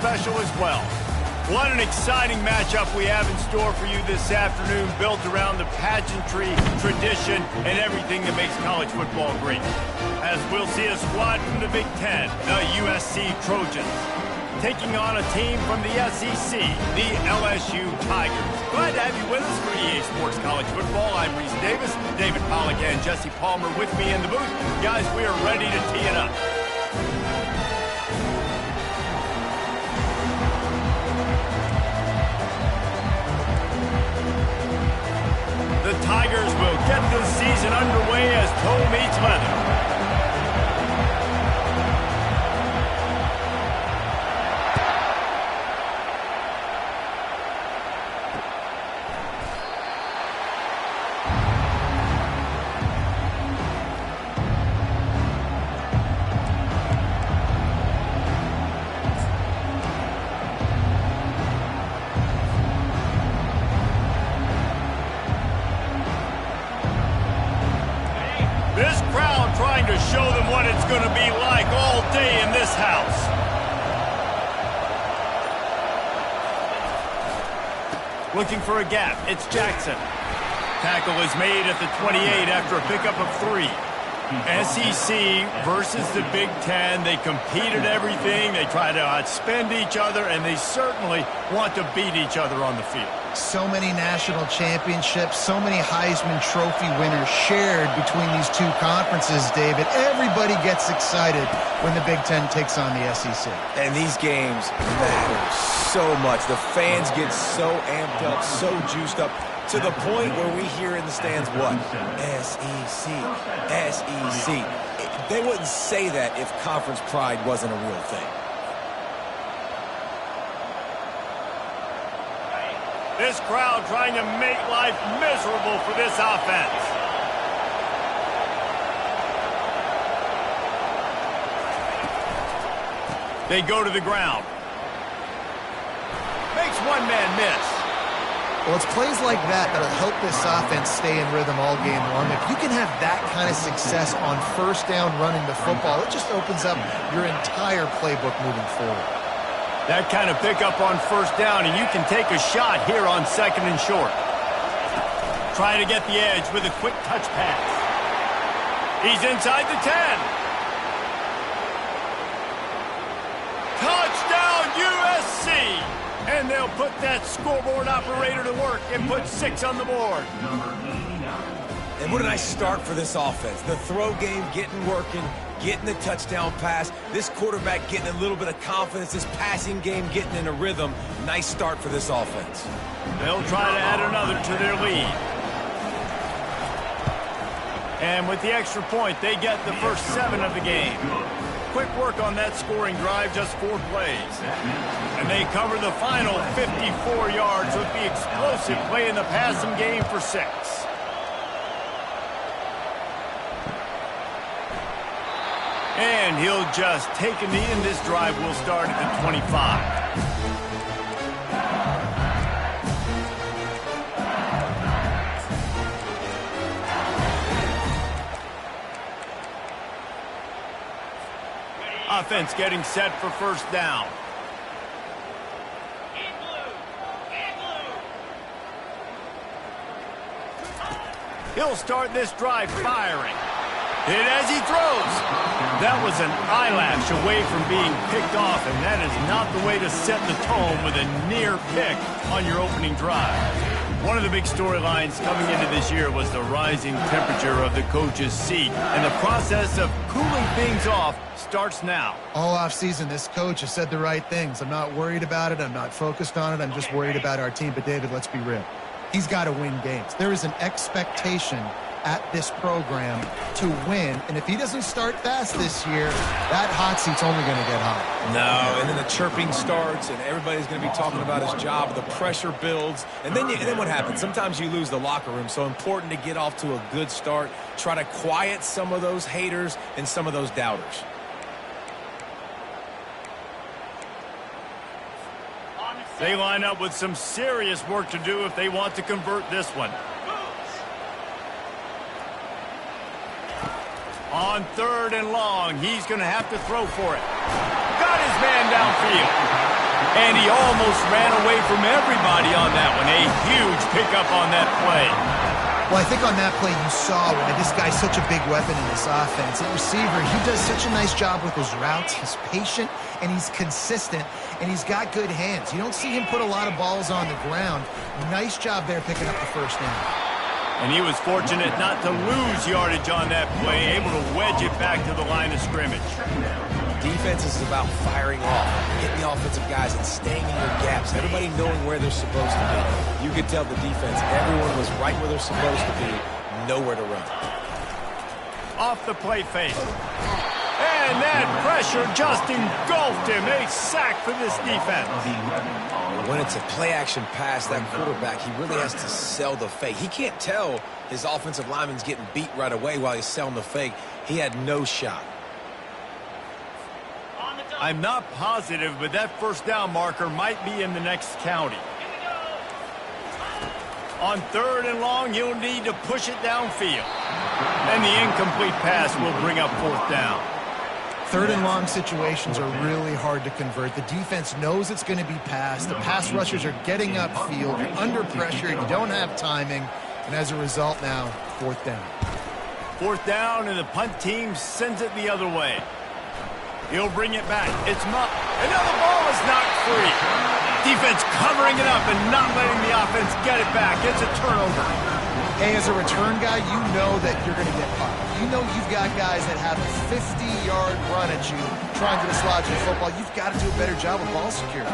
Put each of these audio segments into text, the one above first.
special as well. What an exciting matchup we have in store for you this afternoon, built around the pageantry, tradition, and everything that makes college football great. As we'll see a squad from the Big Ten, the USC Trojans, taking on a team from the SEC, the LSU Tigers. Glad to have you with us for EA Sports College Football. I'm Reese Davis, David Pollack, and Jesse Palmer with me in the booth. Guys, we are ready to tee it up. The Tigers will get this season underway as toe meets leather. This crowd trying to show them what it's going to be like all day in this house. Looking for a gap. It's Jackson. Tackle is made at the 28 after a pickup of 3. SEC versus the Big Ten. They competed everything. They try to outspend each other, and they certainly want to beat each other on the field. So many national championships, so many Heisman Trophy winners shared between these two conferences, David. Everybody gets excited when the Big Ten takes on the SEC. And these games matter so much. The fans get so amped up, so juiced up, to the point where we hear in the stands what? SEC, SEC. They wouldn't say that if conference pride wasn't a real thing. This crowd trying to make life miserable for this offense. They go to the ground. Makes one man miss. Well, it's plays like that that'll help this offense stay in rhythm all game long. If you can have that kind of success on first down running the football, it just opens up your entire playbook moving forward. That kind of pickup on first down, and you can take a shot here on 2nd and short. Trying to get the edge with a quick touch pass. He's inside the 10. Touchdown USC! And they'll put that scoreboard operator to work and put 6 on the board. And what a nice start for this offense. The throw game getting working, getting the touchdown pass. This quarterback getting a little bit of confidence. This passing game getting in a rhythm. Nice start for this offense. They'll try to add another to their lead. And with the extra point, they get the first 7 of the game. Quick work on that scoring drive, just 4 plays. And they cover the final 54 yards with the explosive play in the passing game for 6. And he'll just take a knee, and this drive will start at the 25. Offense getting set for first down. He'll start this drive firing. Hit as he throws. That was an eyelash away from being picked off, and that is not the way to set the tone with a near pick on your opening drive. One of the big storylines coming into this year was the rising temperature of the coach's seat, and the process of cooling things off starts now. All offseason, this coach has said the right things. I'm not worried about it. I'm not focused on it. I'm just worried about our team. But, David, let's be real. He's got to win games. There is an expectation at this program to win, and if he doesn't start fast this year, that hot seat's only going to get hot. No, and then the chirping starts, and everybody's going to be talking about his job. The pressure builds, and then what happens? Sometimes you lose the locker room, so important to get off to a good start. Try to quiet some of those haters and some of those doubters. They line up with some serious work to do if they want to convert this one. On 3rd and long, he's going to have to throw for it. Got his man downfield. And he almost ran away from everybody on that one. A huge pickup on that play. Well, I think on that play you saw why this guy's such a big weapon in this offense. At receiver, he does such a nice job with his routes. He's patient, and he's consistent, and he's got good hands. You don't see him put a lot of balls on the ground. Nice job there picking up the first down. And he was fortunate not to lose yardage on that play, able to wedge it back to the line of scrimmage. Defense is about firing off, hitting the offensive guys and staying in your gaps, everybody knowing where they're supposed to be. You could tell the defense, everyone was right where they're supposed to be, nowhere to run. Off the play fake. And that pressure just engulfed him. A sack for this defense. When it's a play-action pass, that quarterback, he really has to sell the fake. He can't tell his offensive lineman's getting beat right away while he's selling the fake. He had no shot. I'm not positive, but that first down marker might be in the next county. On 3rd and long, you'll need to push it downfield. And the incomplete pass will bring up 4th down. 3rd and long situations are really hard to convert. The defense knows it's going to be passed. The pass rushers are getting upfield. You're under pressure. You don't have timing. And as a result now, 4th down. 4th down, and the punt team sends it the other way. He'll bring it back. It's Mupp. And now the ball is knocked free. Defense covering it up and not letting the offense get it back. It's a turnover. Hey, as a return guy, you know that you're going to get popped. You know you've got guys that have a 50-yard run at you trying to dislodge the football. You've got to do a better job of ball security.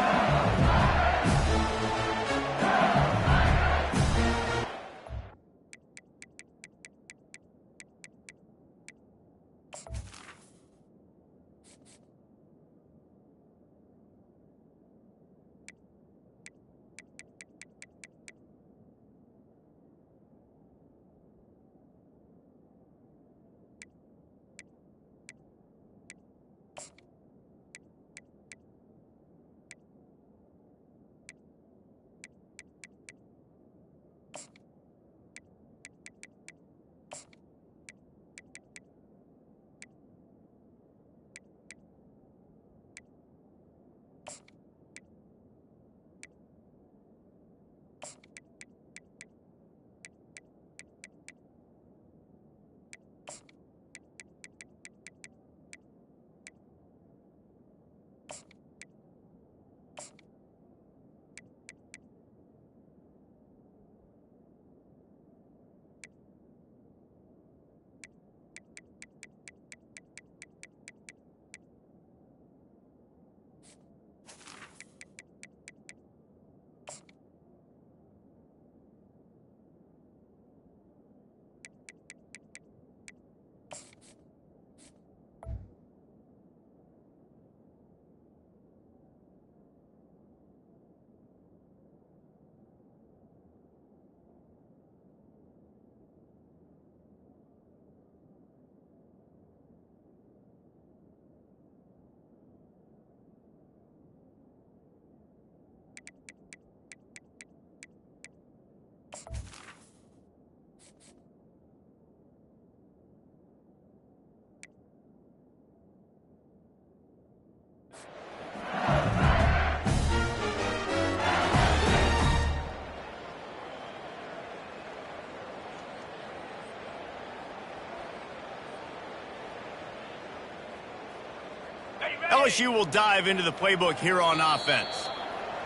LSU will dive into the playbook here on offense.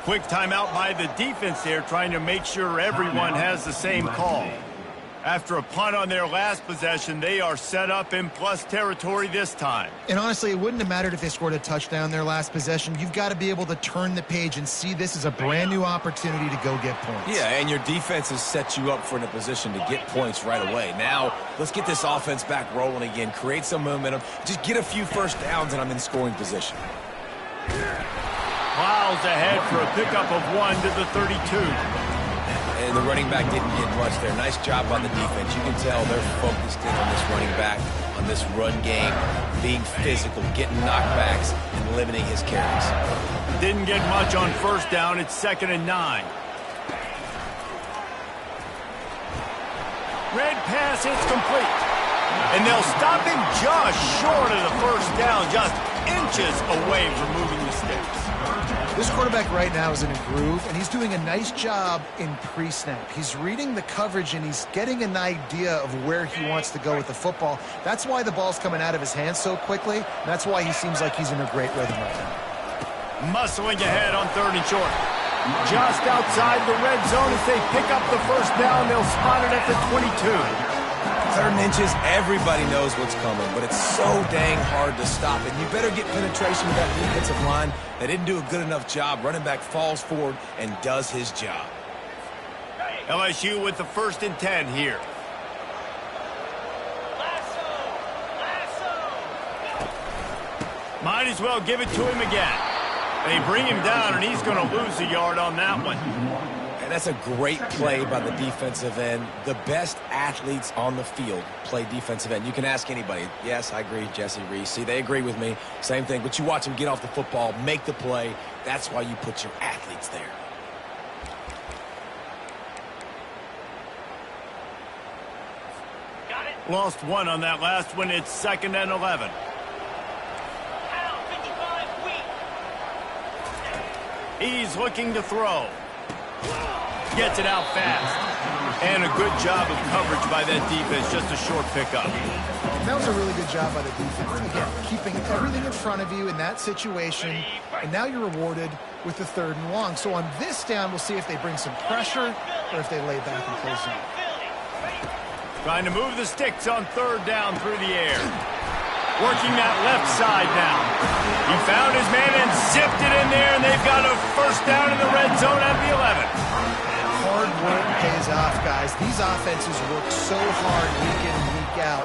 Quick timeout by the defense there, trying to make sure everyone has the same call. After a punt on their last possession, they are set up in plus territory this time. And honestly, it wouldn't have mattered if they scored a touchdown their last possession. You've got to be able to turn the page and see this as a brand new opportunity to go get points. Yeah, and your defense has set you up for in a position to get points right away. Now, let's get this offense back rolling again, create some momentum, just get a few first downs, and I'm in scoring position. Miles ahead for a pickup of 1 to the 32. And the running back didn't get much there. Nice job on the defense. You can tell they're focused in on this running back, on this run game, being physical, getting knockbacks, and limiting his carries. Didn't get much on first down. It's 2nd and 9. Red pass hits complete. And they'll stop him just short of the first down, just inches away from moving the sticks. This quarterback right now is in a groove, and he's doing a nice job in pre-snap. He's reading the coverage, and he's getting an idea of where he wants to go with the football. That's why the ball's coming out of his hands so quickly, and that's why he seems like he's in a great rhythm right now. Muscling ahead on 3rd and short. Just outside the red zone as they pick up the first down. They'll spot it at the 22. 3rd and inches, everybody knows what's coming, but it's so dang hard to stop it. You better get penetration with that defensive line. They didn't do a good enough job. Running back falls forward and does his job. LSU with the 1st and 10 here. Might as well give it to him again. They bring him down, and he's going to lose a yard on that one. And that's a great play by the defensive end. The best athletes on the field play defensive end. You can ask anybody. Yes, I agree, Jesse Reese. See, they agree with me. Same thing. But you watch them get off the football, make the play. That's why you put your athletes there. Lost one on that last one. It's 2nd and 11. He's looking to throw. Gets it out fast. And a good job of coverage by that defense. Just a short pickup. That was a really good job by the defense. Again, keeping everything in front of you in that situation. And now you're rewarded with the 3rd and long. So on this down, we'll see if they bring some pressure or if they lay back and close zone. Trying to move the sticks on 3rd down through the air. Working that left side now. He found his man and zipped it in there, and they've got a 1st down in the red zone at the 11. Hard work pays off, guys. These offenses work so hard week in and week out,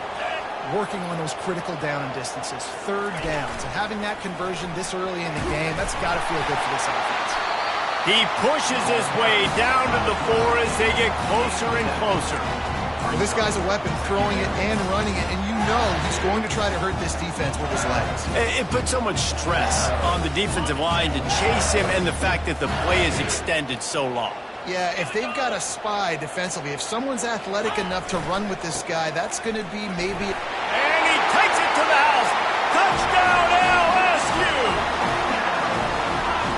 working on those critical down distances, 3rd downs. And having that conversion this early in the game, that's got to feel good for this offense. He pushes his way down to the 4 as they get closer and closer. Well, this guy's a weapon, throwing it and running it, and you know he's going to try to hurt this defense with his legs. It puts so much stress on the defensive line to chase him and the fact that the play is extended so long. Yeah, if they've got a spy defensively, if someone's athletic enough to run with this guy, that's going to be maybe... And he takes it to the house. Touchdown, LSU!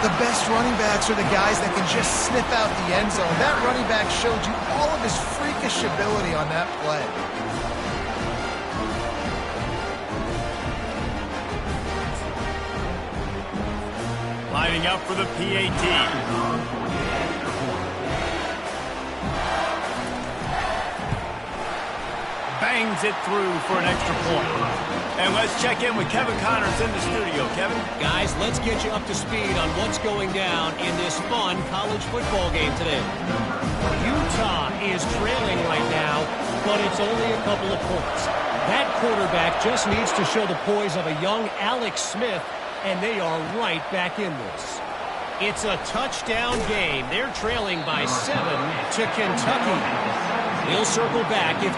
The best running backs are the guys that can just sniff out the end zone. That running back showed you all of his freakish ability on that play. Lining up for the PAT. Bangs it through for an extra point. And let's check in with Kevin Connors in the studio. Kevin? Guys, let's get you up to speed on what's going down in this fun college football game today. Utah is trailing right now, but it's only a couple of points. That quarterback just needs to show the poise of a young Alex Smith, and they are right back in this. It's a touchdown game. They're trailing by 7 to Kentucky. He'll circle back if...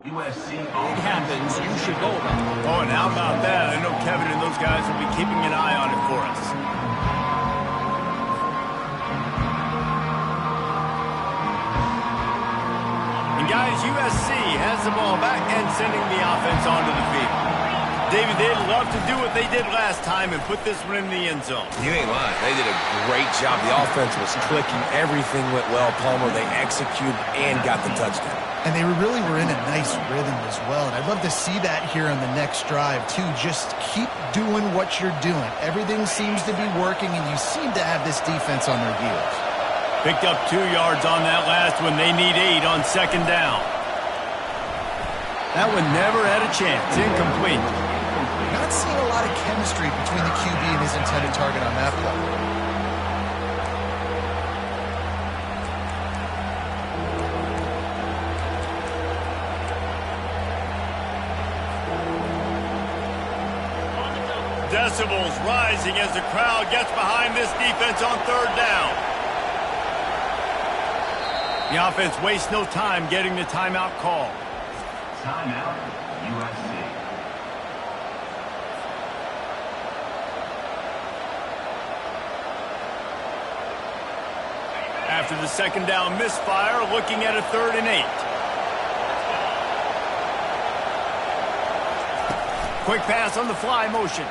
It happens, you should know about it. Oh, and how about that? I know Kevin and those guys will be keeping an eye on it for us. And guys, USC has the ball back and sending the offense onto the field. David, they'd love to do what they did last time and put this one in the end zone. You ain't lying. They did a great job. The offense was clicking. Everything went well. Palmer, they executed and got the touchdown. And they really were in a nice rhythm as well. And I'd love to see that here on the next drive, too. Just keep doing what you're doing. Everything seems to be working, and you seem to have this defense on their heels. Picked up 2 yards on that last one. They need 8 on second down. That one never had a chance. Incomplete. Not seeing a lot of chemistry between the QB and his intended target on that play. Decibels rising as the crowd gets behind this defense on third down. The offense wastes no time getting the timeout call. Timeout, USC. After the second down misfire, looking at a 3rd and 8. Quick pass on the fly motion.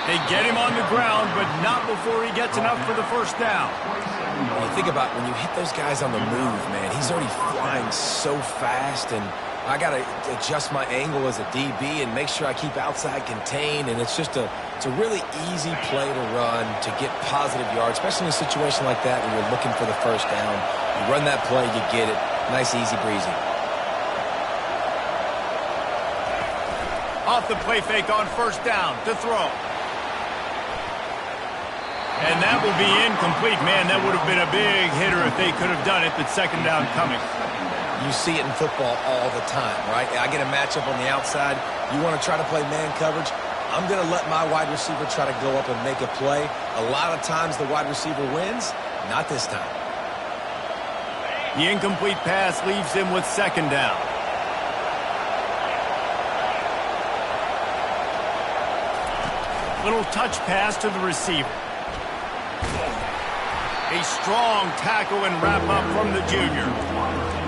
They get him on the ground, but not before he gets enough for the first down. When you think about when you hit those guys on the move, man, he's already flying so fast, and I got to adjust my angle as a DB and make sure I keep outside contained, and it's a really easy play to run to get positive yards, especially in a situation like that when you're looking for the first down. You run that play, you get it. Nice, easy breezy. Off the play fake on first down to throw. And that will be incomplete. Man, that would have been a big hitter if they could have done it, but second down coming. You see it in football all the time, right? I get a matchup on the outside. You want to try to play man coverage? I'm going to let my wide receiver try to go up and make a play. A lot of times the wide receiver wins. Not this time. The incomplete pass leaves him with second down. Little touch pass to the receiver. A strong tackle and wrap up from the junior.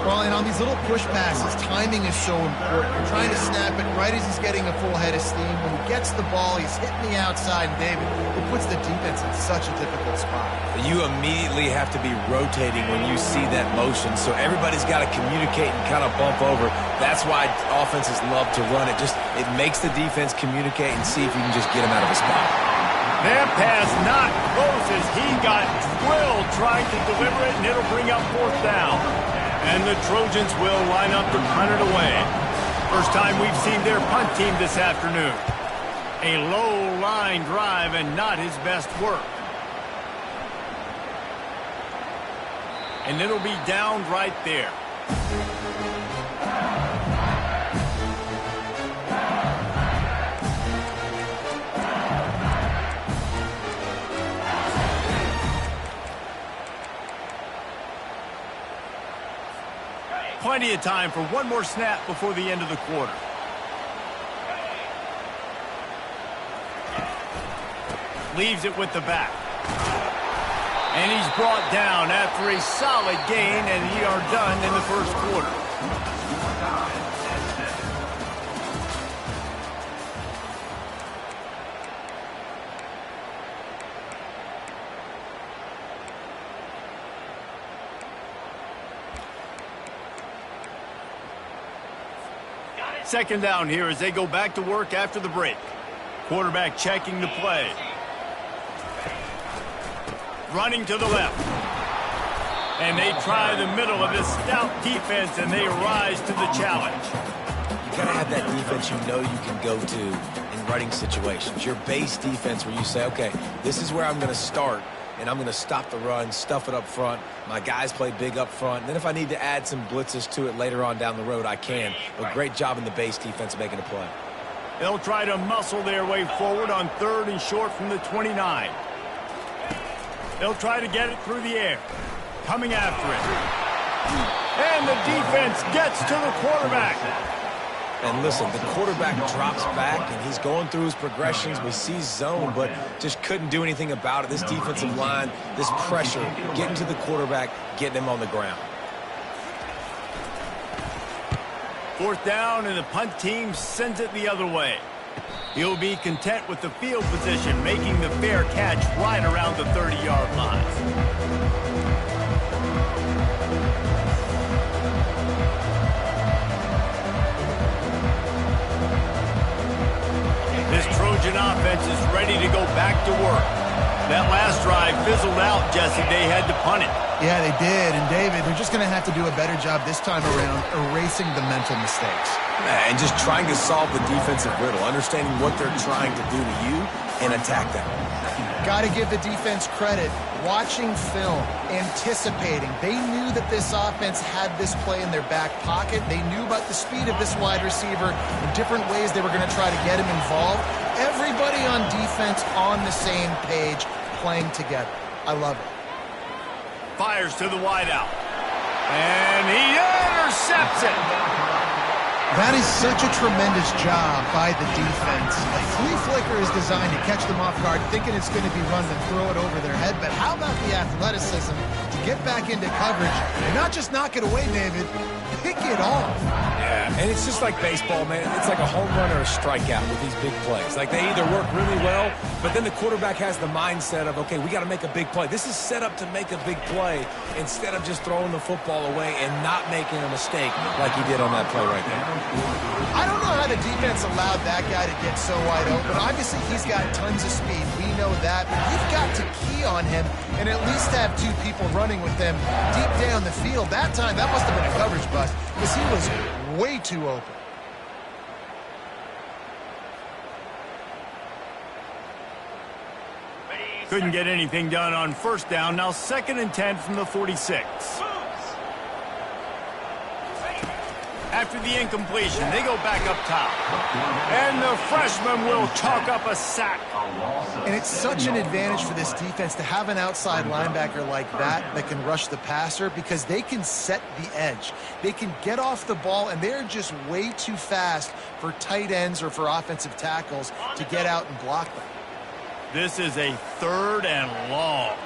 Well, and on these little push passes, timing is so important. You're trying to snap it right as he's getting a full head of steam. When he gets the ball, he's hitting the outside, and David, it puts the defense in such a difficult spot. You immediately have to be rotating when you see that motion, so everybody's got to communicate and kind of bump over. That's why offenses love to run it. It makes the defense communicate and see if you can just get him out of a spot. That pass not close as he got drilled trying to deliver it, and it'll bring up fourth down. And the Trojans will line up to punt it away. First time we've seen their punt team this afternoon. A low line drive and not his best work. And it'll be down right there. Plenty of time for one more snap before the end of the quarter. Leaves it with the back. And he's brought down after a solid gain, and he are done in the first quarter. Second down here as they go back to work after the break. Quarterback checking the play. Running to the left. And they try the middle of this stout defense, and they rise to the challenge. You got to have that defense you know you can go to in running situations. Your base defense where you say, okay, this is where I'm going to start, and I'm going to stop the run, stuff it up front. My guys play big up front. And then if I need to add some blitzes to it later on down the road, I can. But great job in the base defense making a play. They'll try to muscle their way forward on 3rd and short from the 29. They'll try to get it through the air. Coming after it. And the defense gets to the quarterback. And listen, the quarterback drops back, and he's going through his progressions. We see zone, but just couldn't do anything about it. This defensive line, this pressure, getting to the quarterback, getting him on the ground. Fourth down, and the punt team sends it the other way. He'll be content with the field position, making the fair catch right around the 30-yard line. This Trojan offense is ready to go back to work. That last drive fizzled out, Jesse. They had to punt it. Yeah, they did. And, David, they're just going to have to do a better job this time around erasing the mental mistakes. And just trying to solve the defensive riddle, understanding what they're trying to do to you and attack them. Got to give the defense credit. Watching film, anticipating. They knew that this offense had this play in their back pocket. They knew about the speed of this wide receiver and different ways they were going to try to get him involved. Everybody on defense on the same page, playing together. I love it. Fires to the wideout. And he intercepts it. That is such a tremendous job by the defense. Flea flicker is designed to catch them off guard, thinking it's going to be run and throw it over their head. But how about the athleticism to get back into coverage and not just knock it away, David, pick it off. Yeah, and it's just like baseball, man. It's like a home run or a strikeout with these big plays. Like they either work really well, but then the quarterback has the mindset of, okay, we got to make a big play. This is set up to make a big play instead of just throwing the football away and not making a mistake like he did on that play right there. I don't know how the defense allowed that guy to get so wide open. Obviously, he's got tons of speed. We know that. But you've got to key on him and at least have two people running with him deep down the field. That time, that must have been a coverage bust because he was way too open. Couldn't get anything done on first down. Now 2nd and 10 from the 46. After the incompletion, they go back up top. And the freshman will chalk up a sack. And it's such an advantage for this defense to have an outside linebacker like that that can rush the passer because they can set the edge. They can get off the ball, and they're just way too fast for tight ends or for offensive tackles to get out and block them. This is a 3rd and long.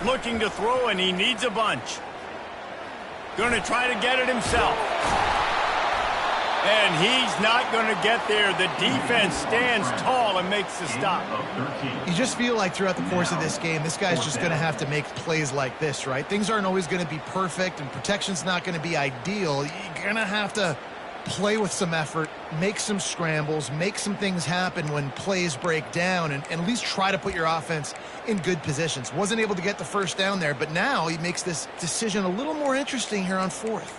Looking to throw, and he needs a bunch. Going to try to get it himself. And he's not going to get there. The defense stands tall and makes the stop. You just feel like throughout the course of this game, this guy's just going to have to make plays like this, right? Things aren't always going to be perfect, and protection's not going to be ideal. You're going to have to play with some effort, make some scrambles, make some things happen when plays break down, and at least try to put your offense in good positions. Wasn't able to get the first down there, but now he makes this decision a little more interesting here on 4th.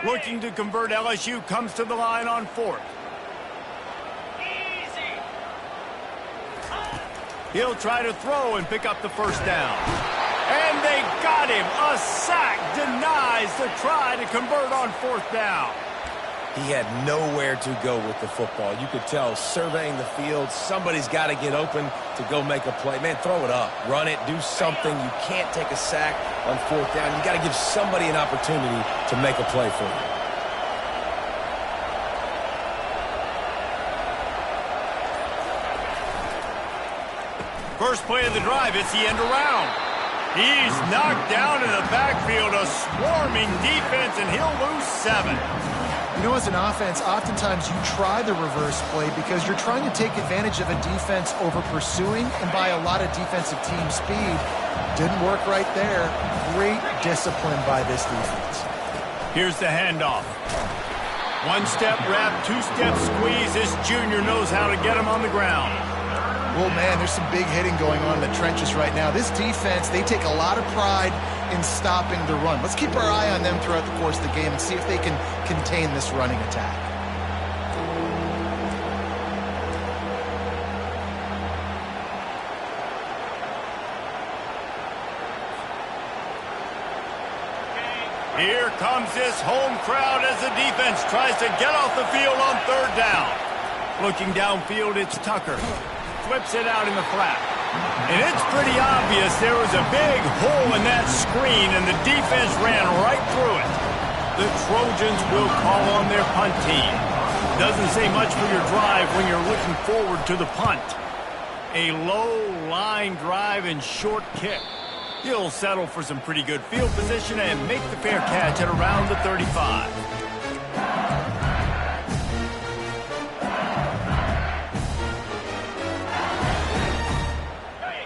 Looking to convert, LSU comes to the line on 4th. He'll try to throw and pick up the first down. And they got him. A sack denies the try to convert on 4th down. He had nowhere to go with the football. You could tell surveying the field, somebody's got to get open to go make a play. Man, throw it up, run it, do something. You can't take a sack on 4th down. You got to give somebody an opportunity to make a play for you. First play of the drive, it's the end around. He's knocked down in the backfield, a swarming defense, and he'll lose 7. You know, as an offense, oftentimes you try the reverse play because you're trying to take advantage of a defense over pursuing and by a lot of defensive team speed. Didn't work right there. Great discipline by this defense. Here's the handoff. 1-step wrap, 2-step squeeze. This junior knows how to get him on the ground. Well, man, there's some big hitting going on in the trenches right now. This defense, they take a lot of pride in stopping the run. Let's keep our eye on them throughout the course of the game and see if they can contain this running attack. Here comes this home crowd as the defense tries to get off the field on third down. Looking downfield, it's Tucker. Flips it out in the flat. And it's pretty obvious there was a big hole in that screen, and the defense ran right through it. The Trojans will call on their punt team. Doesn't say much for your drive when you're looking forward to the punt. A low line drive and short kick. He'll settle for some pretty good field position and make the fair catch at around the 35.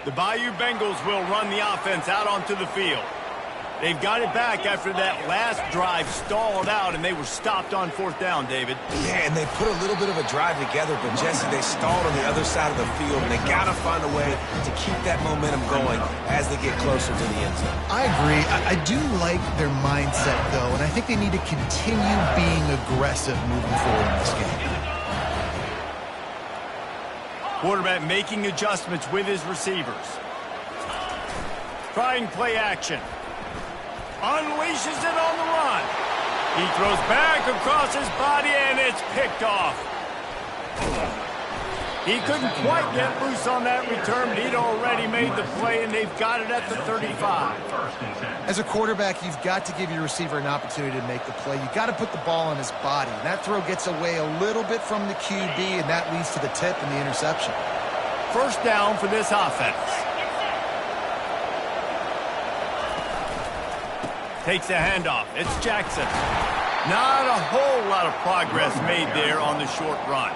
The Bayou Bengals will run the offense out onto the field. They've got it back after that last drive stalled out, and they were stopped on fourth down, David. Yeah, and they put a little bit of a drive together, but, Jesse, they stalled on the other side of the field, and they got to find a way to keep that momentum going as they get closer to the end zone. I agree. I do like their mindset, though, and I think they need to continue being aggressive moving forward in this game. Quarterback making adjustments with his receivers. Trying play action. Unleashes it on the run. He throws back across his body, and it's picked off. He couldn't quite get loose on that return, but he'd already made the play, and they've got it at the 35. As a quarterback, you've got to give your receiver an opportunity to make the play. You've got to put the ball on his body. That throw gets away a little bit from the QB, and that leads to the tip and the interception. First down for this offense. Takes a handoff. It's Jackson. Not a whole lot of progress made there on the short run.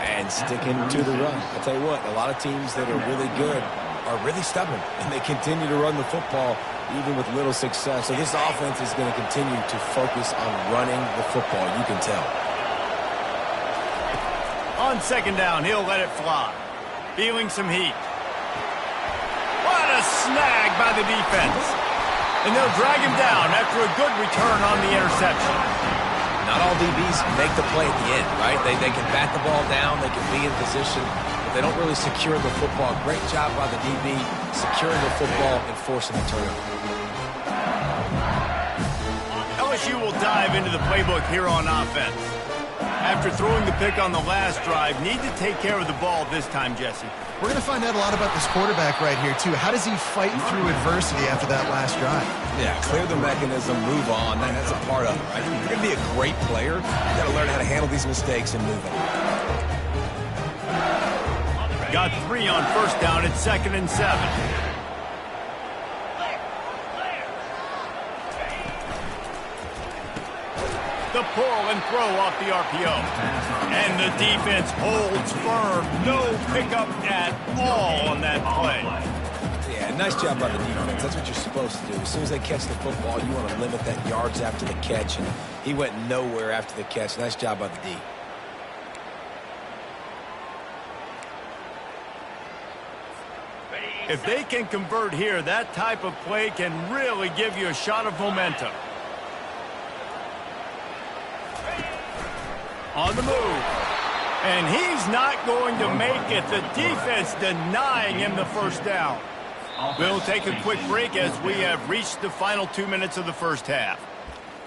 And sticking to the run. I'll tell you what, a lot of teams that are really good are really stubborn, and they continue to run the football even with little success. So this offense is going to continue to focus on running the football, you can tell. On second down, he'll let it fly. Feeling some heat. What a snag by the defense. And they'll drag him down after a good return on the interception. Not all DBs make the play at the end, right? They can bat the ball down, they can be in position, but they don't really secure the football. Great job by the DB securing the football and forcing the turnover. LSU will dive into the playbook here on offense. After throwing the pick on the last drive, need to take care of the ball this time, Jesse. We're going to find out a lot about this quarterback right here, too. How does he fight through adversity after that last drive? Yeah, clear the mechanism, move on. That's a part of it, right? If you're going to be a great player, you've got to learn how to handle these mistakes and move on. Got 3 on first down at 2nd and 7. The pull and throw off the RPO. And the defense holds firm. No pickup at all on that play. Yeah, nice job by the defense. That's what you're supposed to do. As soon as they catch the football, you want to limit that yards after the catch. And he went nowhere after the catch. Nice job by the D. If they can convert here, that type of play can really give you a shot of momentum. On the move. And he's not going to make it. The defense denying him the first down. We'll take a quick break as we have reached the final 2 minutes of the first half.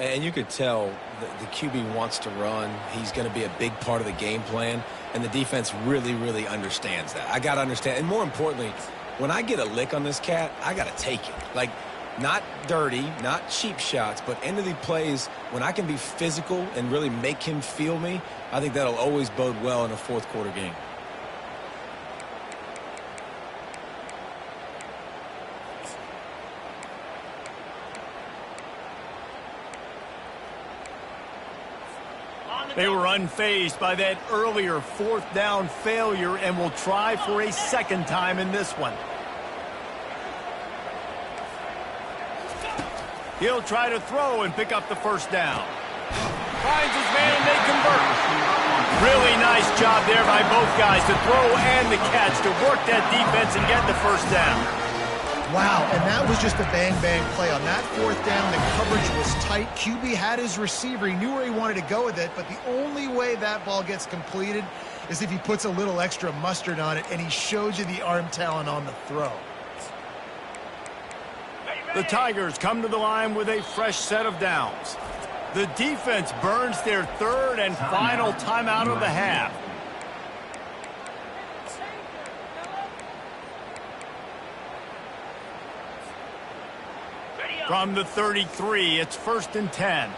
And you could tell the QB wants to run. He's going to be a big part of the game plan. And the defense really, really understands that. I got to understand. And more importantly, when I get a lick on this cat, I got to take it. Like, not dirty, not cheap shots, but end of the plays, when I can be physical and really make him feel me, I think that'll always bode well in a fourth quarter game. They were unfazed by that earlier fourth down failure and will try for a second time in this one. He'll try to throw and pick up the first down. Finds his man and they convert. Really nice job there by both guys to throw and the catch to work that defense and get the first down. Wow, and that was just a bang-bang play. On that fourth down, the coverage was tight. QB had his receiver. He knew where he wanted to go with it, but the only way that ball gets completed is if he puts a little extra mustard on it, and he shows you the arm talent on the throw. The Tigers come to the line with a fresh set of downs. The defense burns their third and final timeout of the half. From the 33, it's 1st and 10.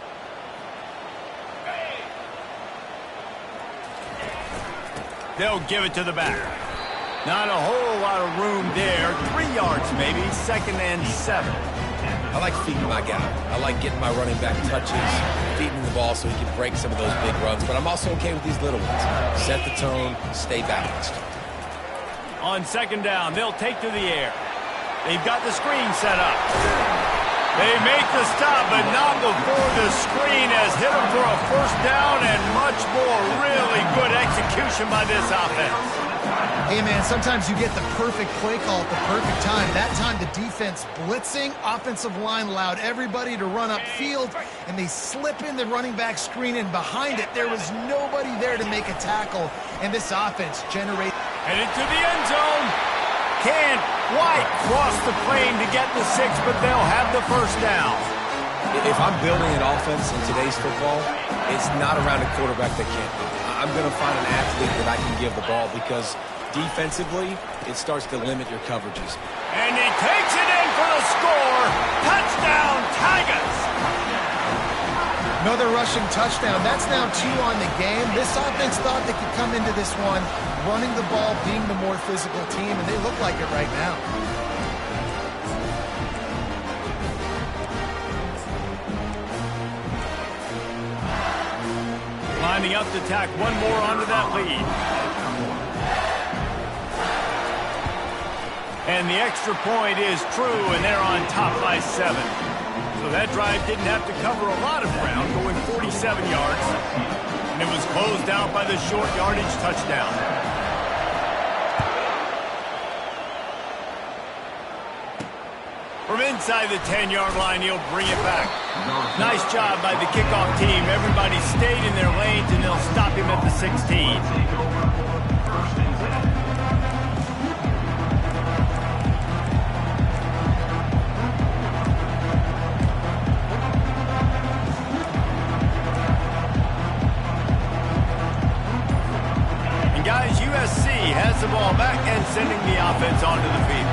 They'll give it to the back. Not a whole lot of room there. 3 yards maybe, 2nd and 7. I like feeding my guy. I like getting my running back touches, feeding the ball so he can break some of those big runs. But I'm also okay with these little ones. Set the tone, stay balanced. On 2nd down, they'll take to the air. They've got the screen set up. They make the stop, but not before the screen has hit them for a 1st down and much more. Really good execution by this offense. Hey, man, sometimes you get the perfect play call at the perfect time. That time the defense blitzing, offensive line allowed everybody to run upfield, and they slip in the running back screen, and behind it there was nobody there to make a tackle, and this offense generated. Headed to the end zone. Can't quite cross the plane to get the 6, but they'll have the 1st down. If I'm building an offense in today's football, it's not around a quarterback that can't do it. I'm going to find an athlete that I can give the ball because defensively, it starts to limit your coverages. And he takes it in for the score. Touchdown, Tigers! Another rushing touchdown. That's now 2 on the game. This offense thought they could come into this one running the ball, being the more physical team, and they look like it right now. Lining up to tack one more onto that lead. And the extra point is true, and they're on top by 7. So that drive didn't have to cover a lot of ground, going 47 yards. And it was closed out by the short yardage touchdown. From inside the 10-yard line, he'll bring it back. Nice job by the kickoff team. Everybody stayed in their lanes, and they'll stop him at the 16. Guys, USC has the ball back and sending the offense onto the field.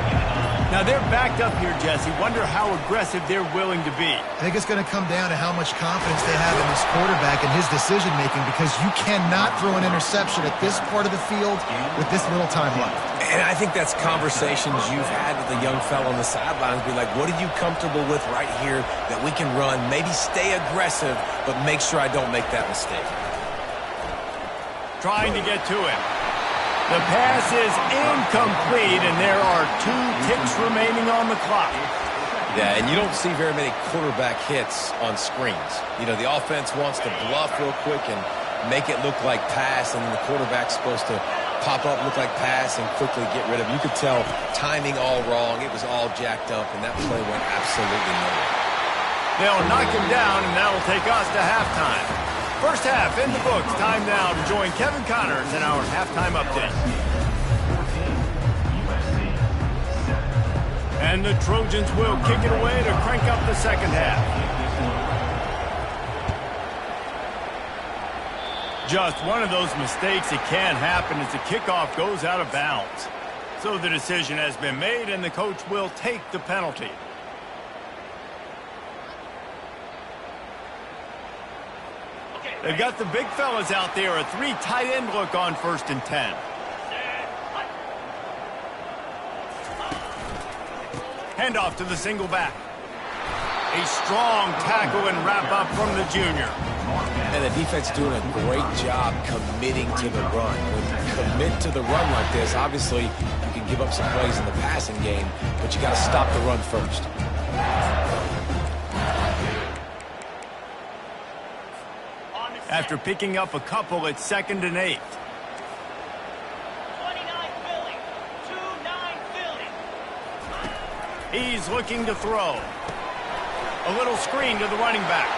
Now they're backed up here, Jesse. Wonder how aggressive they're willing to be. I think it's going to come down to how much confidence they have in this quarterback and his decision-making, because you cannot throw an interception at this part of the field with this little time left. And I think that's conversations you've had with the young fellow on the sidelines. Be like, what are you comfortable with right here that we can run? Maybe stay aggressive, but make sure I don't make that mistake. Trying to get to him. The pass is incomplete, and there are 2 ticks remaining on the clock. Yeah, and you don't see very many quarterback hits on screens. You know, the offense wants to bluff real quick and make it look like pass, and then the quarterback's supposed to pop up, look like pass, and quickly get rid of him. You could tell timing all wrong. It was all jacked up, and that play went absolutely nowhere. They'll knock him down, and that'll take us to halftime. First half in the books. Time now to join Kevin Connors in our halftime update. And the Trojans will kick it away to crank up the second half. Just one of those mistakes that can happen as the kickoff goes out of bounds. So the decision has been made, and the coach will take the penalty. They've got the big fellas out there, a 3 tight end look on 1st and 10. Handoff to the single back. A strong tackle and wrap up from the junior. And the defense doing a great job committing to the run. When you commit to the run like this, obviously you can give up some plays in the passing game, but you got to stop the run first. After picking up a couple at 2nd and 8. 29 Philly. 2-9 Philly. He's looking to throw. A little screen to the running back.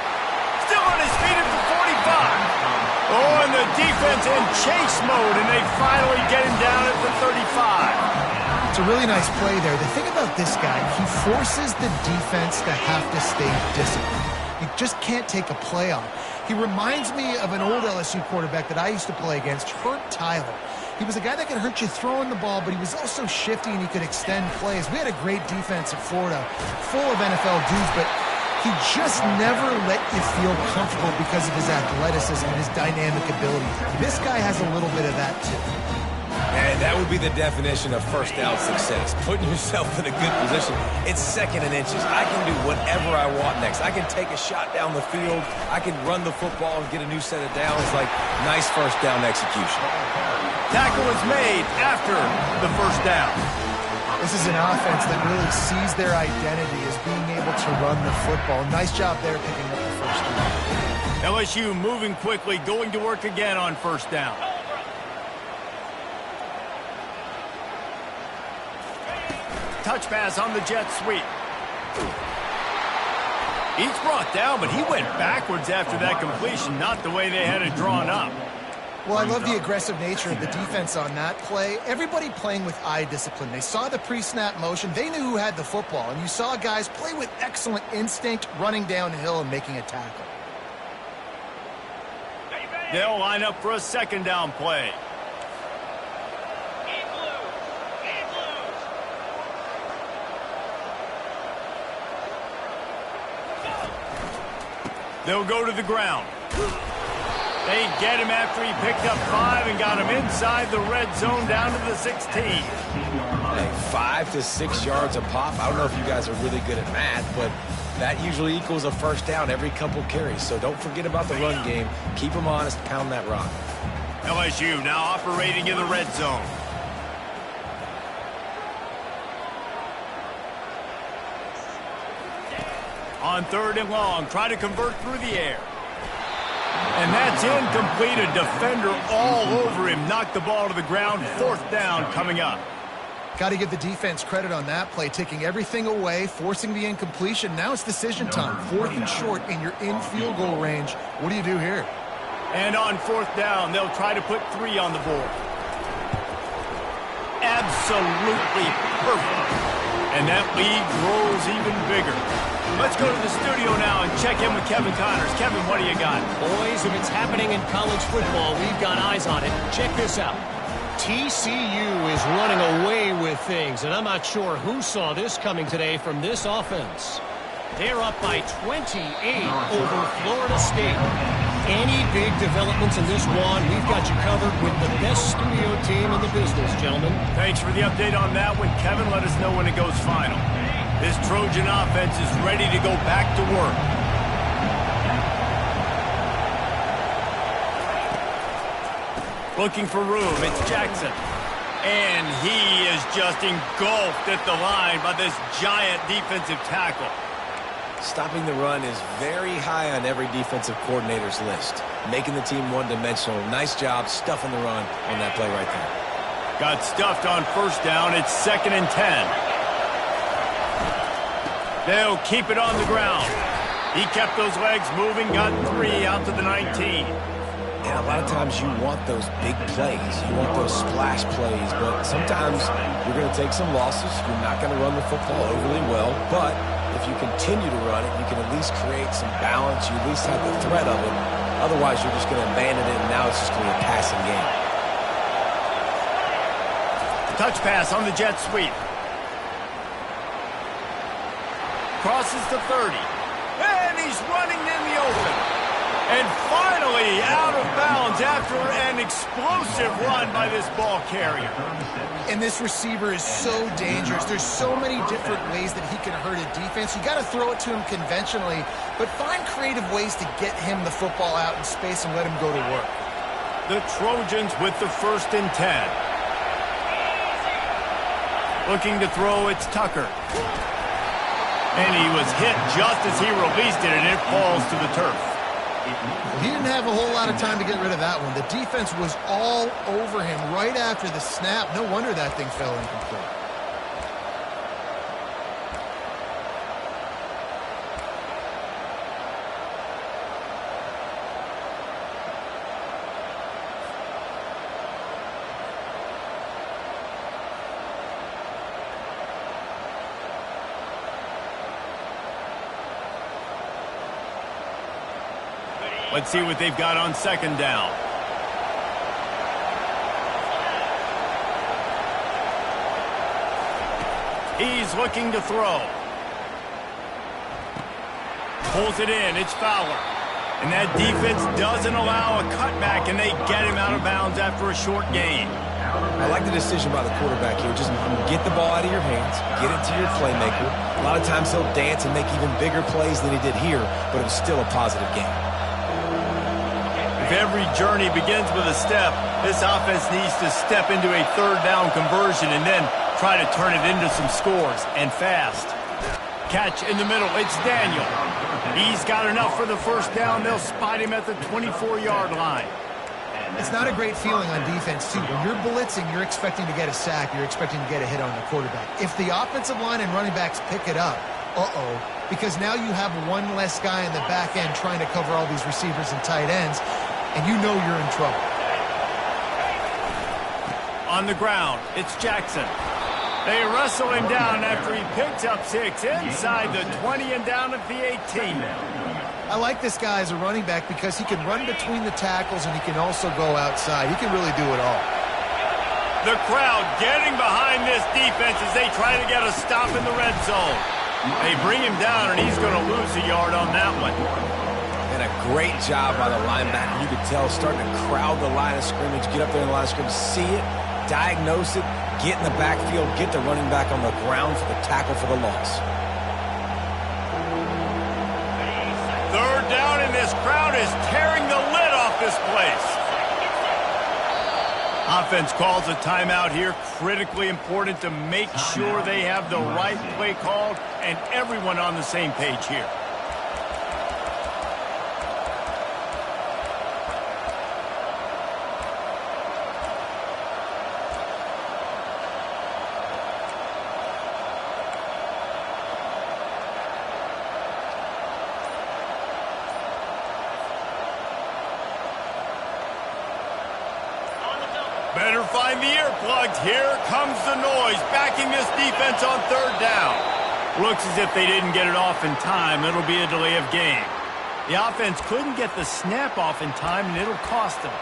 Still on his feet at the 45. Oh, and the defense in chase mode, and they finally get him down at the 35. It's a really nice play there. The thing about this guy, he forces the defense to have to stay disciplined. You just can't take a play off. He reminds me of an old LSU quarterback that I used to play against, Herb Tyler. He was a guy that could hurt you throwing the ball, but he was also shifty and he could extend plays. We had a great defense at Florida, full of NFL dudes, but he just never let you feel comfortable because of his athleticism and his dynamic ability. This guy has a little bit of that too. And that would be the definition of first down success, putting yourself in a good position. It's second and inches. I can do whatever I want next. I can take a shot down the field. I can run the football and get a new set of downs. Like, nice first down execution. Tackle is made after the first down. This is an offense that really sees their identity as being able to run the football. Nice job there picking up the first down. LSU moving quickly, going to work again on first down. Touch pass on the jet sweep. He's brought down, but he went backwards after that completion, not the way they had it drawn up. Well, I love the aggressive nature of the defense on that play. Everybody playing with eye discipline. They saw the pre-snap motion. They knew who had the football, and you saw guys play with excellent instinct, running downhill and making a tackle. They'll line up for a second down play. They'll go to the ground. They get him after he picked up 5 and got him inside the red zone down to the 16. Hey, 5 to 6 yards a pop. I don't know if you guys are really good at math, but that usually equals a first down every couple carries. So don't forget about the run game. Keep them honest, pound that rock. LSU now operating in the red zone. On third and long, try to convert through the air. And that's incomplete. A defender all over him. Knocked the ball to the ground. Fourth down coming up. Got to give the defense credit on that play, taking everything away, forcing the incompletion. Now it's decision time. Fourth and short, and you're in field goal range. What do you do here? And on fourth down, they'll try to put 3 on the board. Absolutely perfect. And that lead grows even bigger. Let's go to the studio now and check in with Kevin Connors. Kevin, what do you got? Boys, if it's happening in college football, we've got eyes on it. Check this out. TCU is running away with things, and I'm not sure who saw this coming today from this offense. They're up by 28 over Florida State. Any big developments in this one, we've got you covered with the best studio team in the business, gentlemen. Thanks for the update on that one, Kevin. Let us know when it goes final. This Trojan offense is ready to go back to work. Looking for room, it's Jackson. And he is just engulfed at the line by this giant defensive tackle. Stopping the run is very high on every defensive coordinator's list. Making the team one-dimensional. Nice job stuffing the run on that play right there. Got stuffed on first down. It's 2nd and 10. They'll keep it on the ground. He kept those legs moving, got 3 out to the 19. And a lot of times you want those big plays. You want those splash plays, but sometimes you're going to take some losses. You're not going to run the football overly well, but if you continue to run it, you can at least create some balance. You at least have the threat of it. Otherwise, you're just going to abandon it, and now it's just going to be a passing game. Touch pass on the jet sweep. Crosses to 30. And he's running in the open. And finally out of bounds after an explosive run by this ball carrier. And this receiver is so dangerous. There's so many different ways that he can hurt a defense. You got to throw it to him conventionally, but find creative ways to get him the football out in space and let him go to work. The Trojans with the 1st and 10. Looking to throw, it's Tucker. And he was hit just as he released it, and it falls to the turf. He didn't have a whole lot of time to get rid of that one. The defense was all over him right after the snap. No wonder that thing fell incomplete. Let's see what they've got on second down. He's looking to throw. Pulls it in. It's Fowler. And that defense doesn't allow a cutback, and they get him out of bounds after a short gain. I like the decision by the quarterback here. Just get the ball out of your hands, get it to your playmaker. A lot of times he'll dance and make even bigger plays than he did here, but it was still a positive game. If every journey begins with a step, this offense needs to step into a third down conversion and then try to turn it into some scores, and fast. Catch in the middle. It's Daniel. He's got enough for the first down. They'll spot him at the 24-yard line. It's not a great feeling on defense, too. When you're blitzing, you're expecting to get a sack. You're expecting to get a hit on the quarterback. If the offensive line and running backs pick it up, because now you have one less guy in the back end trying to cover all these receivers and tight ends, and you know you're in trouble. On the ground, it's Jackson. They wrestle him down after he picks up 6 inside the 20 and down at the 18. I like this guy as a running back because he can run between the tackles and he can also go outside. He can really do it all. The crowd getting behind this defense as they try to get a stop in the red zone. They bring him down, and he's going to lose a yard on that one. And a great job by the linebacker. You could tell starting to crowd the line of scrimmage, get up there in the line of scrimmage, see it, diagnose it, get in the backfield, get the running back on the ground for the tackle for the loss. Third down, and this crowd is tearing the lid off this place. Offense calls a timeout here. Critically important to make sure they have the right play called and everyone on the same page here. Better find the earplugs. Here comes the noise, backing this defense on third down. Looks as if they didn't get it off in time. It'll be a delay of game. The offense couldn't get the snap off in time, and it'll cost them.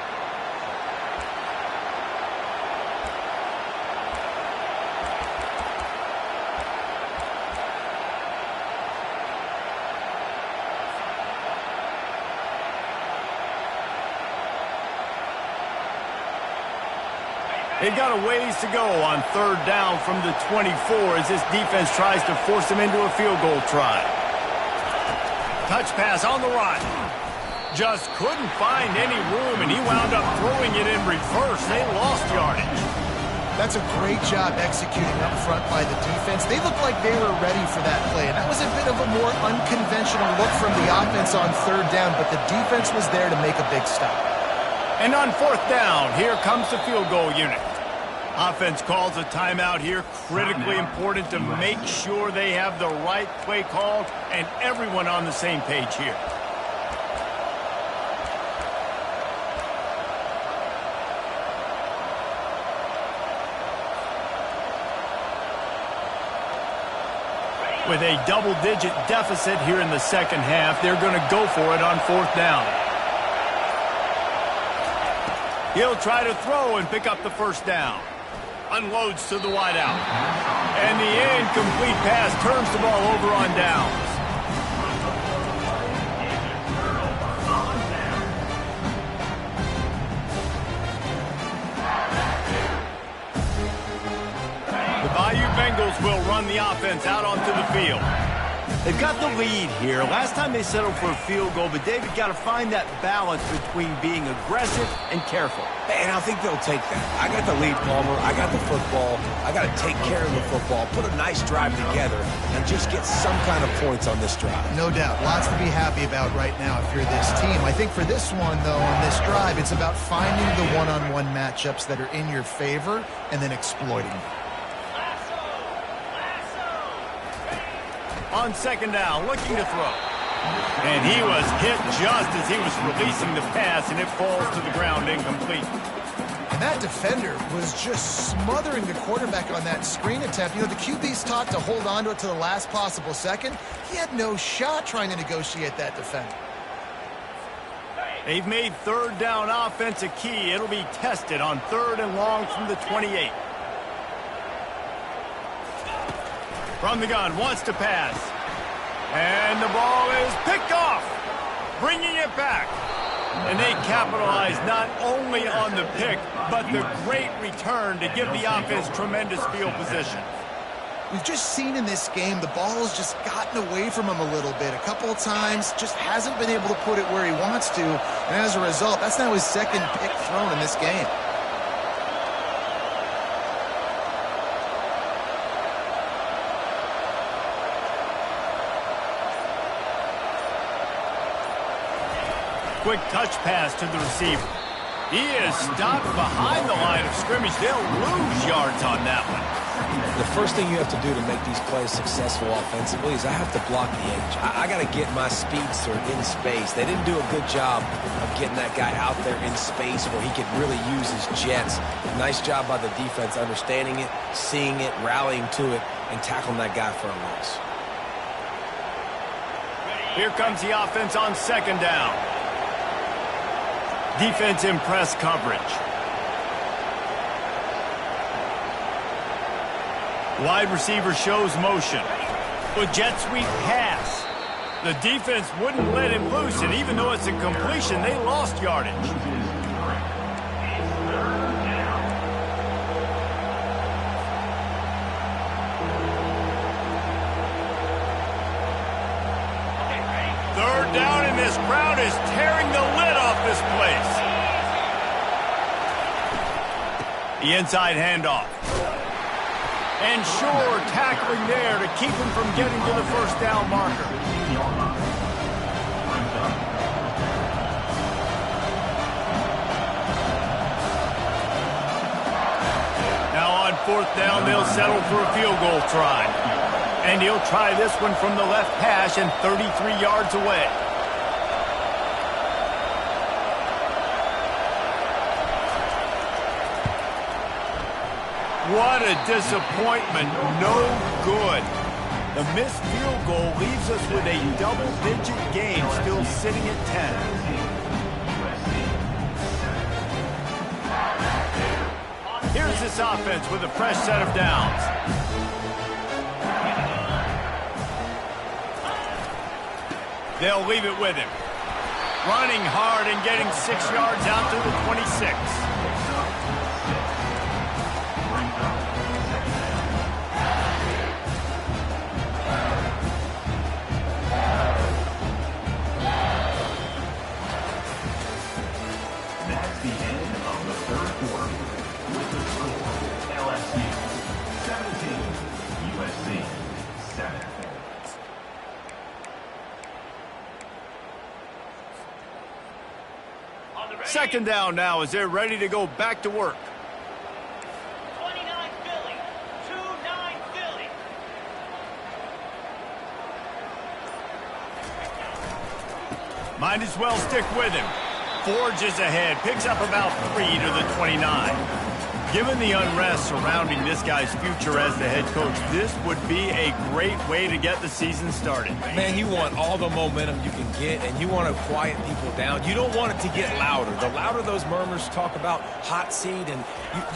They've got a ways to go on third down from the 24 as this defense tries to force them into a field goal try. Touch pass on the run. Just couldn't find any room, and he wound up throwing it in reverse. They lost yardage. That's a great job executing up front by the defense. They looked like they were ready for that play, and that was a bit of a more unconventional look from the offense on third down, but the defense was there to make a big stop. And on fourth down, here comes the field goal unit. Offense calls a timeout here. Critically important to make sure they have the right play called and everyone on the same page here. With a double-digit deficit here in the second half, they're going to go for it on fourth down. He'll try to throw and pick up the first down. Unloads to the wideout. And the incomplete pass turns the ball over on downs. The Bayou Bengals will run the offense out onto the field. They've got the lead here. Last time they settled for a field goal, but David got to find that balance between being aggressive and careful. And I think they'll take that. I got the lead, Palmer. I got the football. I got to take care of the football, put a nice drive together, and just get some kind of points on this drive. No doubt. Lots to be happy about right now if you're this team. I think for this one, though, on this drive, it's about finding the one-on-one matchups that are in your favor and then exploiting them. On second down, looking to throw. And he was hit just as he was releasing the pass, and it falls to the ground incomplete. And that defender was just smothering the quarterback on that screen attempt. You know, the QB's taught to hold on to it to the last possible second. He had no shot trying to negotiate that defender. They've made third down offense a key. It'll be tested on 3rd and long from the 28. From the gun, wants to pass. And the ball is picked off, bringing it back. And they capitalize not only on the pick, but the great return to give the offense tremendous field position. We've just seen in this game the ball has just gotten away from him a little bit. A couple of times, just hasn't been able to put it where he wants to. And as a result, that's now his 2nd pick thrown in this game. Quick touch pass to the receiver. He is stopped behind the line of scrimmage. They'll lose yards on that one. The first thing you have to do to make these plays successful offensively is I have to block the edge. I got to get my speedster in space. They didn't do a good job of getting that guy out there in space where he could really use his jets. Nice job by the defense understanding it, seeing it, rallying to it, and tackling that guy for a loss. Here comes the offense on 2nd down. Defense in press coverage. Wide receiver shows motion. With jet sweep pass. The defense wouldn't let him loose, and even though it's a completion, they lost yardage. Third down, and this crowd is tearing the lid off this place. The inside handoff. And sure, tackling there to keep him from getting to the 1st down marker. Now on 4th down, they'll settle for a field goal try. And he'll try this one from the left hash and 33 yards away. What a disappointment. No good. The missed field goal leaves us with a double-digit game still sitting at 10. Here's this offense with a fresh set of downs. They'll leave it with him. Running hard and getting 6 yards out to the 26. That's the end of the 3rd quarter. With the score, LSU 17, USC 7. 2nd down now as they're ready to go back to work. 29 Philly, 2-9 Philly. Might as well stick with him. Forges ahead, picks up about 3 to the 29. Given the unrest surrounding this guy's future as the head coach, this would be a great way to get the season started. Man, you want all the momentum you can get, and you want to quiet people down. You don't want it to get louder. The louder those murmurs talk about hot seat, and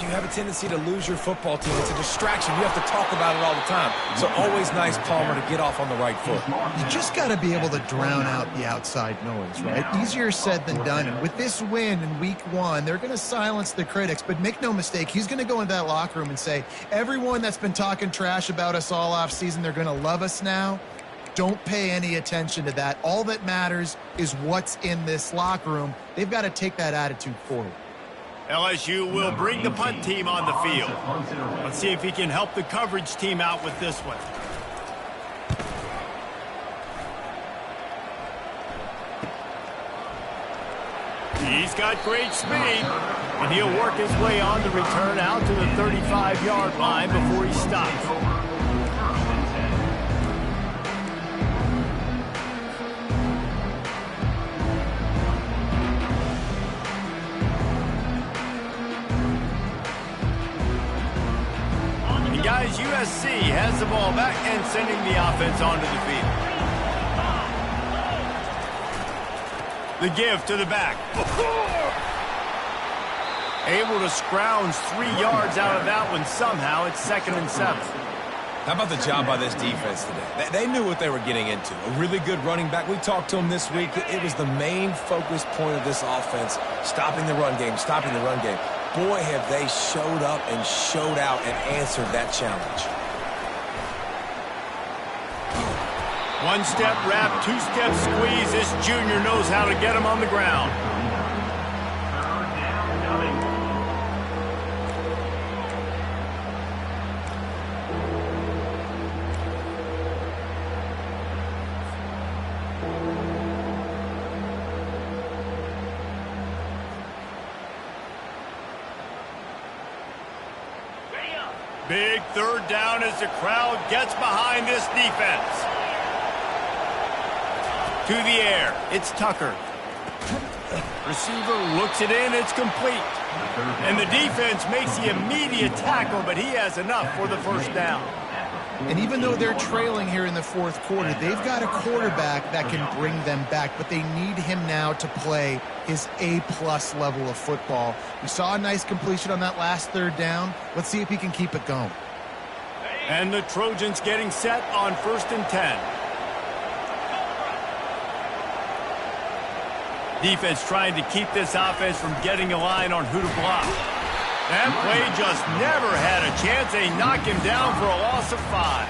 you have a tendency to lose your football team. It's a distraction. You have to talk about it all the time. So always nice, Palmer, to get off on the right foot. You just got to be able to drown out the outside noise, right? Easier said than done. And with this win in week 1, they're going to silence the critics. But make no mistake, he's going to go into that locker room and say, everyone that's been talking trash about us all offseason, they're going to love us now. Don't pay any attention to that. All that matters is what's in this locker room. They've got to take that attitude forward. LSU will bring the punt team on the field. Let's see if he can help the coverage team out with this one. He's got great speed, and he'll work his way on the return out to the 35-yard line before he stops. And guys, USC has the ball back and sending the offense onto the field. The give to the back. Able to scrounge 3 yards out of that one somehow. It's 2nd and 7. How about the job by this defense today? They knew what they were getting into. A really good running back. We talked to him this week. It was the main focus point of this offense, stopping the run game, stopping the run game. Boy, have they showed up and showed out and answered that challenge. 1-step wrap, 2-step squeeze. This junior knows how to get him on the ground. Big 3rd down as the crowd gets behind this defense. To the air, it's Tucker. Receiver looks it in, it's complete. And the defense makes the immediate tackle, but he has enough for the 1st down. And even though they're trailing here in the 4th quarter, they've got a quarterback that can bring them back, but they need him now to play his A-plus level of football. We saw a nice completion on that last 3rd down. Let's see if he can keep it going. And the Trojans getting set on 1st and 10. Defense trying to keep this offense from getting a line on who to block. That play just never had a chance. They knock him down for a loss of 5.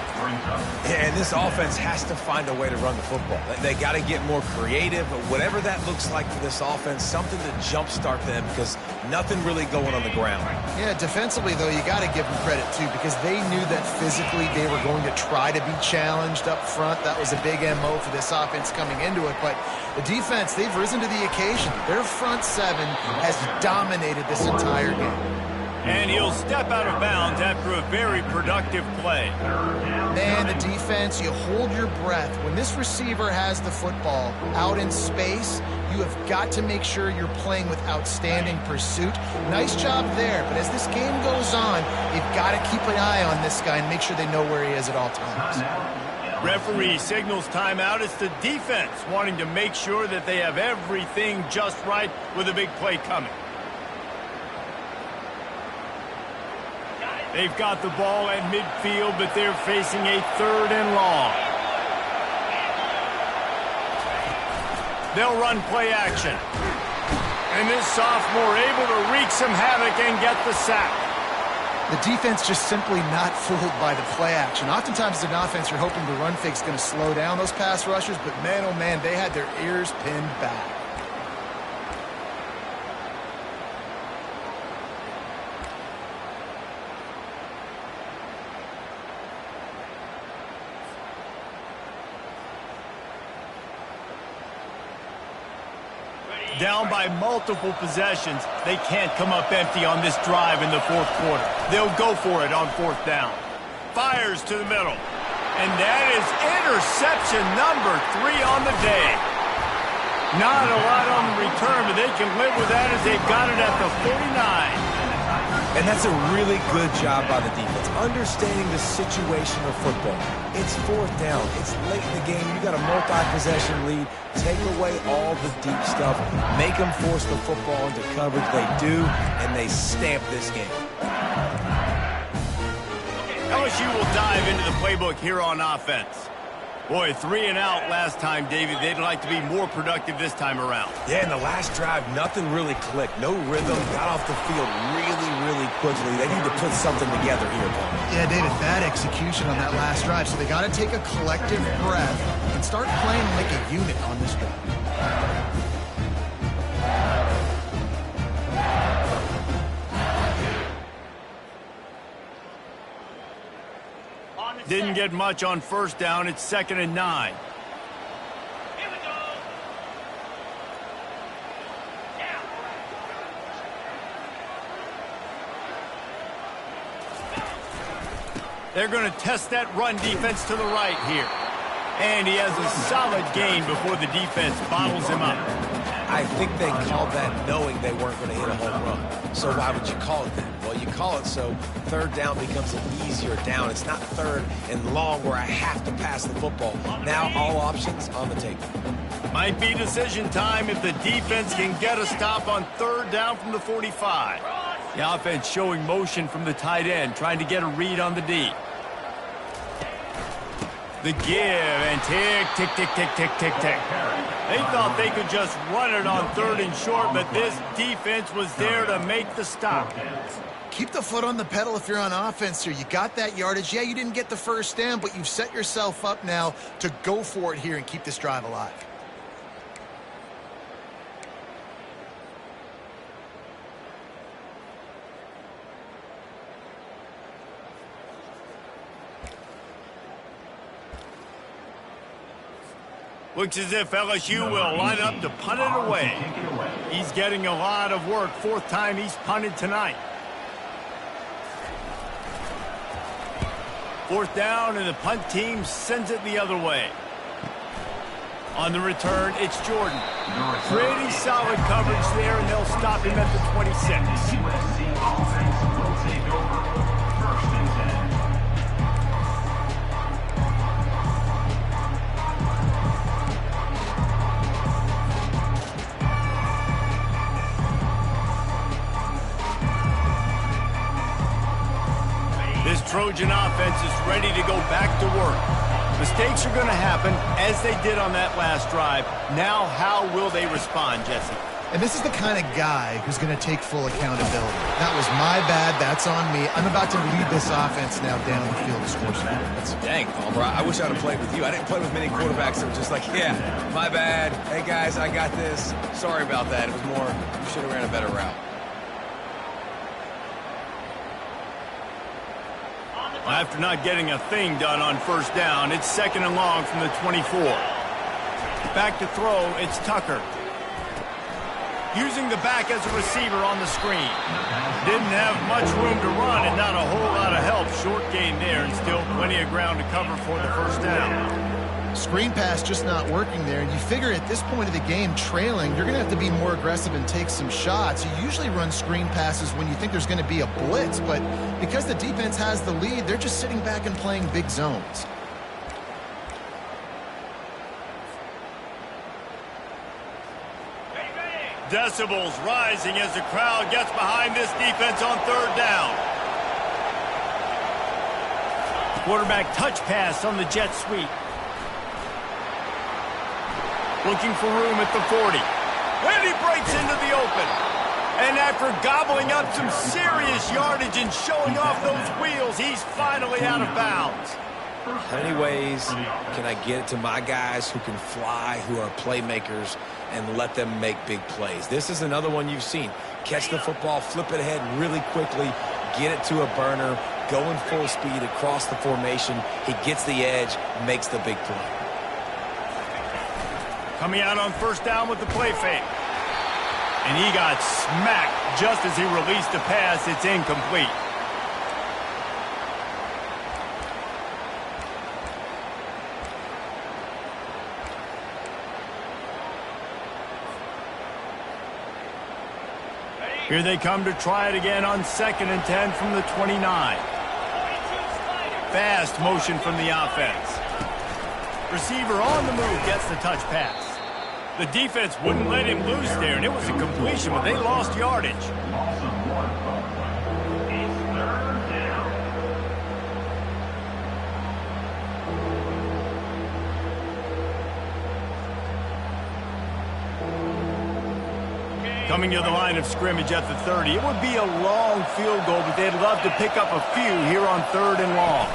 Yeah, and this offense has to find a way to run the football. They got to get more creative, but whatever that looks like for this offense, something to jumpstart them because nothing really going on the ground. Yeah, defensively, though, you got to give them credit, too, because they knew that physically they were going to try to be challenged up front. That was a big MO for this offense coming into it, but the defense, they've risen to the occasion. Their front 7 has dominated this entire game. And he'll step out of bounds after a very productive play. Man, the defense, you hold your breath. When this receiver has the football out in space, you have got to make sure you're playing with outstanding pursuit. Nice job there, but as this game goes on, you've got to keep an eye on this guy and make sure they know where he is at all times. Referee signals timeout. It's the defense wanting to make sure that they have everything just right with a big play coming. They've got the ball at midfield, but they're facing a 3rd and long. They'll run play action. And this sophomore able to wreak some havoc and get the sack. The defense just simply not fooled by the play action. Oftentimes as an offense, you're hoping the run fake's going to slow down those pass rushers, but man, oh man, they had their ears pinned back. Down by multiple possessions, they can't come up empty on this drive in the 4th quarter. They'll go for it on 4th down. Fires to the middle. And that is interception number 3 on the day. Not a lot on the return, but they can live with that as they've got it at the 49. And that's a really good job by the defense, understanding the situation of football. It's 4th down. It's late in the game. You got a multi-possession lead. Take away all the deep stuff. Make them force the football into coverage. They do, and they stamp this game. LSU will dive into the playbook here on offense. Boy, 3 and out last time, David. They'd like to be more productive this time around. Yeah, in the last drive, nothing really clicked. No rhythm. Got off the field really, really quickly. They need to put something together here, Paul. Yeah, David, bad execution on that last drive. So they got to take a collective breath and start playing like a unit on this drive. Didn't get much on 1st down. It's 2nd and 9. Here we go. Now. They're going to test that run defense to the right here. And he has a solid gain before the defense bottles him up. I think they called that knowing they weren't going to hit a home run. So why would you call it that? Well, you call it so 3rd down becomes an easier down. It's not 3rd and long where I have to pass the football. Now all options on the table. Might be decision time if the defense can get a stop on 3rd down from the 45. The offense showing motion from the tight end, trying to get a read on the D. The give, and tick, tick, tick, tick, tick, tick, tick. They thought they could just run it on 3rd and short, but this defense was there to make the stop. Keep the foot on the pedal if you're on offense here. You got that yardage. Yeah, you didn't get the first down, but you've set yourself up now to go for it here and keep this drive alive. Looks as if LSU will line up to punt it away. He's getting a lot of work. 4th time he's punted tonight. 4th down, and the punt team sends it the other way. On the return, it's Jordan. Pretty solid coverage there, and they'll stop him at the 26. USC offense will take over. 1st and 10. This Trojan offense is ready to go back to work. Mistakes are going to happen, as they did on that last drive. Now, how will they respond, Jesse? And this is the kind of guy who's going to take full accountability. That was my bad. That's on me. I'm about to lead this offense now down the field to score some points. Dang, Palmer, I wish I'd have played with you. I didn't play with many quarterbacks that were just like, yeah, my bad. Hey, guys, I got this. Sorry about that. It was more, you should have ran a better route. After not getting a thing done on 1st down, it's 2nd and long from the 24. Back to throw, it's Tucker. Using the back as a receiver on the screen. Didn't have much room to run and not a whole lot of help. Short gain there and still plenty of ground to cover for the 1st down. Screen pass just not working there. And you figure at this point of the game, trailing, you're going to have to be more aggressive and take some shots. You usually run screen passes when you think there's going to be a blitz, but because the defense has the lead, they're just sitting back and playing big zones. Decibels rising as the crowd gets behind this defense on 3rd down. Quarterback touch pass on the jet sweep. Looking for room at the 40. And he breaks into the open. And after gobbling up some serious yardage and showing off those wheels, he's finally out of bounds. How many ways can I get it to my guys who can fly, who are playmakers, and let them make big plays? This is another one you've seen. Catch the football, flip it ahead really quickly, get it to a burner, go in full speed across the formation. He gets the edge, makes the big play. Coming out on 1st down with the play fake. And he got smacked just as he released the pass. It's incomplete. Here they come to try it again on 2nd and 10 from the 29. Fast motion from the offense. Receiver on the move gets the touch pass. The defense wouldn't let him loose there, and it was a completion, but they lost yardage. Coming to the line of scrimmage at the 30. It would be a long field goal, but they'd love to pick up a few here on 3rd and long.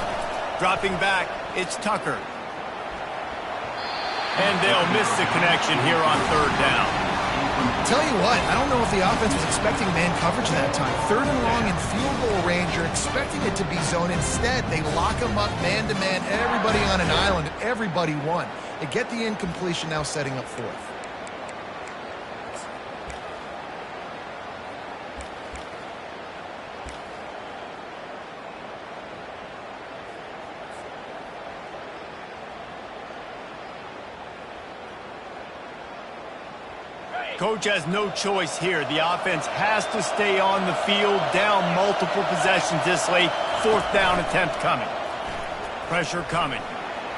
Dropping back, it's Tucker. And they'll miss the connection here on 3rd down. Tell you what, I don't know if the offense was expecting man coverage that time. 3rd and long in field goal range, you're expecting it to be zone. Instead, they lock them up man-to-man, everybody on an island, everybody won. They get the incompletion, now setting up 4th. Coach has no choice here. The offense has to stay on the field, down multiple possessions this late. 4th down attempt coming. Pressure coming.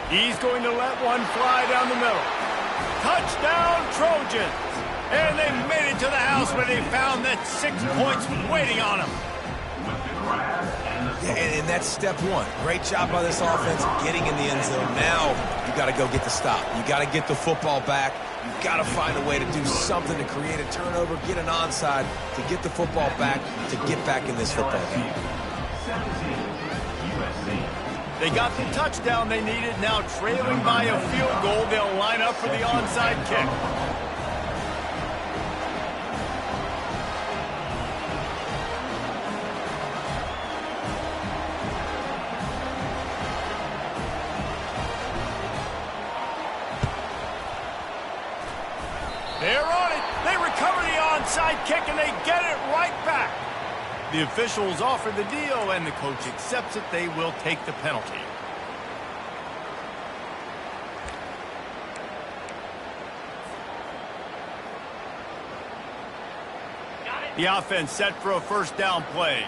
He's going to let one fly down the middle. Touchdown, Trojans. And they made it to the house where they found that 6 points waiting on them. Yeah, and that's step one. Great job by this offense getting in the end zone. Now you got to go get the stop. You got to get the football back. You got to find a way to do something to create a turnover, get an onside, to get the football back, to get back in this football game. They got the touchdown they needed. Now trailing by a field goal, they'll line up for the onside kick. They're on it. They recover the onside kick, and they get it right back. The officials offer the deal, and the coach accepts it. They will take the penalty. The offense set for a first down play.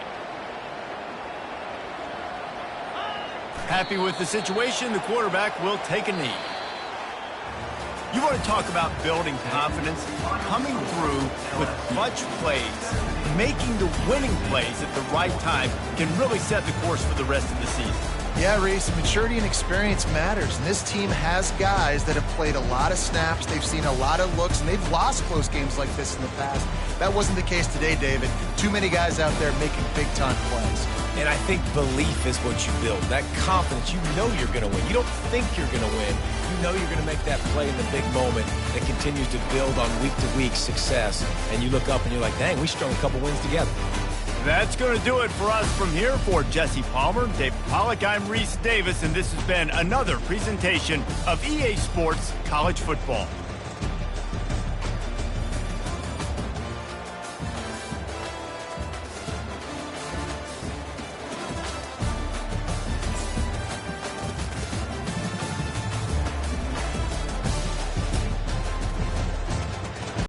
Happy with the situation, the quarterback will take a knee. You want to talk about building confidence? Coming through with clutch plays, making the winning plays at the right time can really set the course for the rest of the season. Yeah, Reese, maturity and experience matters, and this team has guys that have played a lot of snaps, they've seen a lot of looks, and they've lost close games like this in the past. That wasn't the case today, David. Too many guys out there making big-time plays. And I think belief is what you build. That confidence, you know you're going to win. You don't think you're going to win. You know you're going to make that play in the big moment that continues to build on week-to-week success. And you look up and you're like, dang, we strung a couple wins together. That's going to do it for us from here. For Jesse Palmer, David Pollack, I'm Reese Davis, and this has been another presentation of EA Sports College Football.